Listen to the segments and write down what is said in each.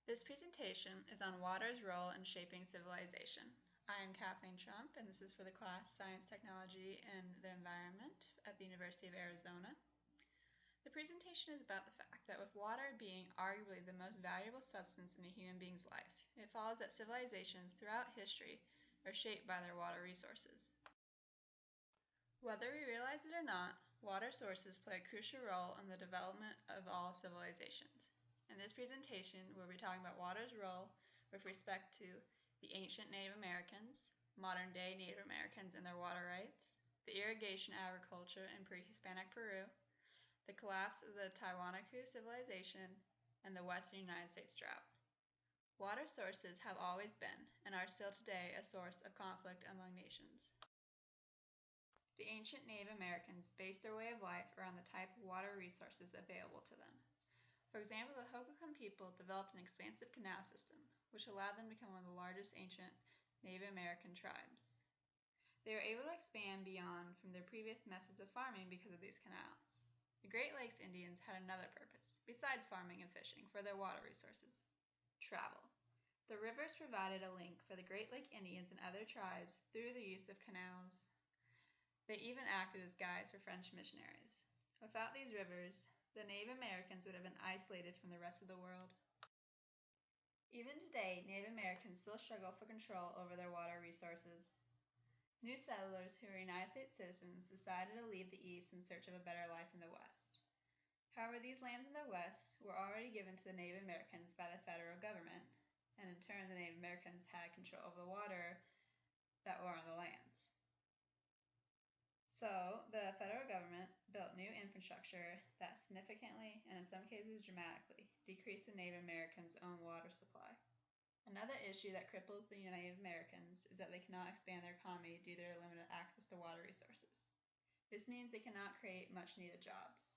This presentation is on water's role in shaping civilization. I am Kathleen Trump, and this is for the class Science, Technology, and the Environment at the University of Arizona. The presentation is about the fact that with water being arguably the most valuable substance in a human being's life, it follows that civilizations throughout history are shaped by their water resources. Whether we realize it or not, water sources play a crucial role in the development of all civilizations. In this presentation, we'll be talking about water's role with respect to the ancient Native Americans, modern-day Native Americans and their water rights, the irrigation agriculture in pre-Hispanic Peru, the collapse of the Tiwanaku civilization, and the western United States drought. Water sources have always been, and are still today, a source of conflict among nations. The ancient Native Americans based their way of life around the type of water resources available to them. For example, the Hohokam people developed an expansive canal system, which allowed them to become one of the largest ancient Native American tribes. They were able to expand beyond from their previous methods of farming because of these canals. The Great Lakes Indians had another purpose, besides farming and fishing, for their water resources: travel. The rivers provided a link for the Great Lake Indians and other tribes through the use of canals. They even acted as guides for French missionaries. Without these rivers, the Native Americans would have been isolated from the rest of the world. Even today, Native Americans still struggle for control over their water resources. New settlers who were United States citizens decided to leave the East in search of a better life in the West. However, these lands in the West were already given to the Native Americans by the federal government, and in turn the Native Americans had control over the water that were on the lands. So, the federal government built new infrastructure that significantly, and in some cases dramatically, decreased the Native Americans' own water supply. Another issue that cripples the Native Americans is that they cannot expand their economy due to their limited access to water resources. This means they cannot create much-needed jobs.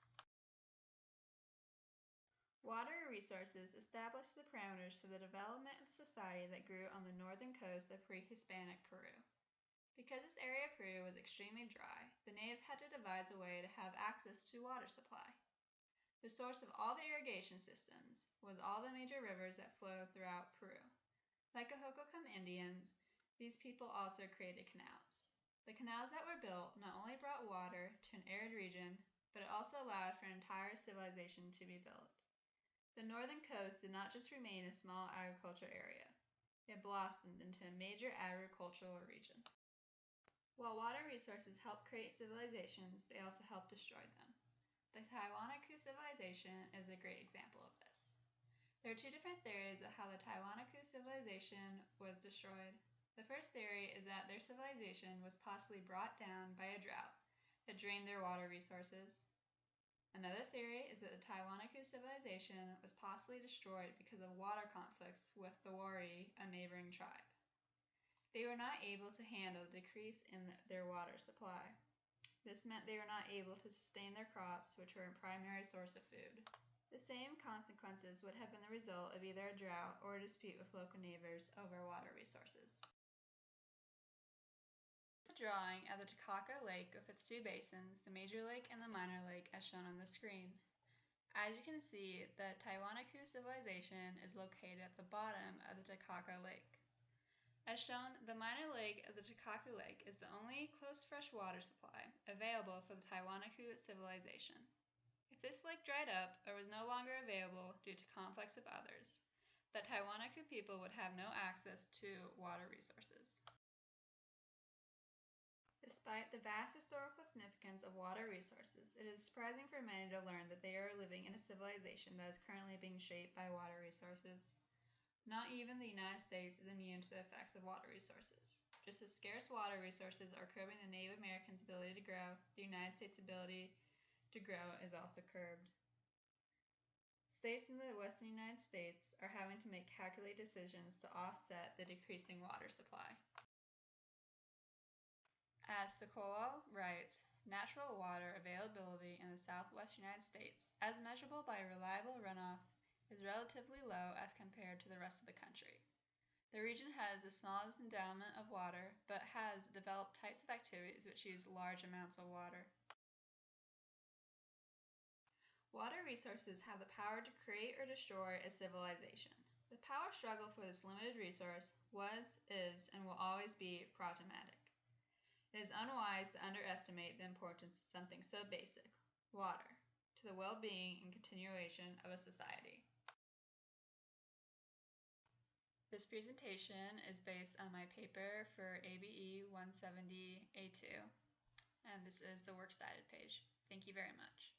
Water resources established the parameters for the development of the society that grew on the northern coast of pre-Hispanic Peru. Because this area of Peru was extremely dry, the natives had to devise a way to have access to water supply. The source of all the irrigation systems was all the major rivers that flowed throughout Peru. Like the Hohokam Indians, these people also created canals. The canals that were built not only brought water to an arid region, but it also allowed for an entire civilization to be built. The northern coast did not just remain a small agricultural area. It blossomed into a major agricultural region. While water resources help create civilizations, they also help destroy them. The Tiwanaku civilization is a great example of this. There are two different theories of how the Tiwanaku civilization was destroyed. The first theory is that their civilization was possibly brought down by a drought that drained their water resources. Another theory is that the Tiwanaku civilization was possibly destroyed because of water conflicts with the Wari, a neighboring tribe. They were not able to handle the decrease in their water supply. This meant they were not able to sustain their crops, which were a primary source of food. The same consequences would have been the result of either a drought or a dispute with local neighbors over water resources. The drawing of the Titicaca Lake with its two basins, the major lake and the minor lake, as shown on the screen. As you can see, the Tiwanaku civilization is located at the bottom of the Titicaca Lake. As shown, the minor lake of the Titicaca Lake is the only close fresh water supply available for the Tiwanaku civilization. If this lake dried up or was no longer available due to conflicts with others, the Tiwanaku people would have no access to water resources. Despite the vast historical significance of water resources, it is surprising for many to learn that they are living in a civilization that is currently being shaped by water resources. Not even the United States is immune to the effects of water resources. Just as scarce water resources are curbing the Native Americans' ability to grow, the United States' ability to grow is also curbed. States in the western United States are having to make calculated decisions to offset the decreasing water supply. As Sokolov writes, natural water availability in the southwest United States, as measurable by reliable runoff, is relatively low as compared to the rest of the country. The region has the smallest endowment of water, but has developed types of activities which use large amounts of water. Water resources have the power to create or destroy a civilization. The power struggle for this limited resource was, is, and will always be problematic. It is unwise to underestimate the importance of something so basic, water, to the well-being and continuation of a society. This presentation is based on my paper for ABE 170A2, and this is the works cited page. Thank you very much.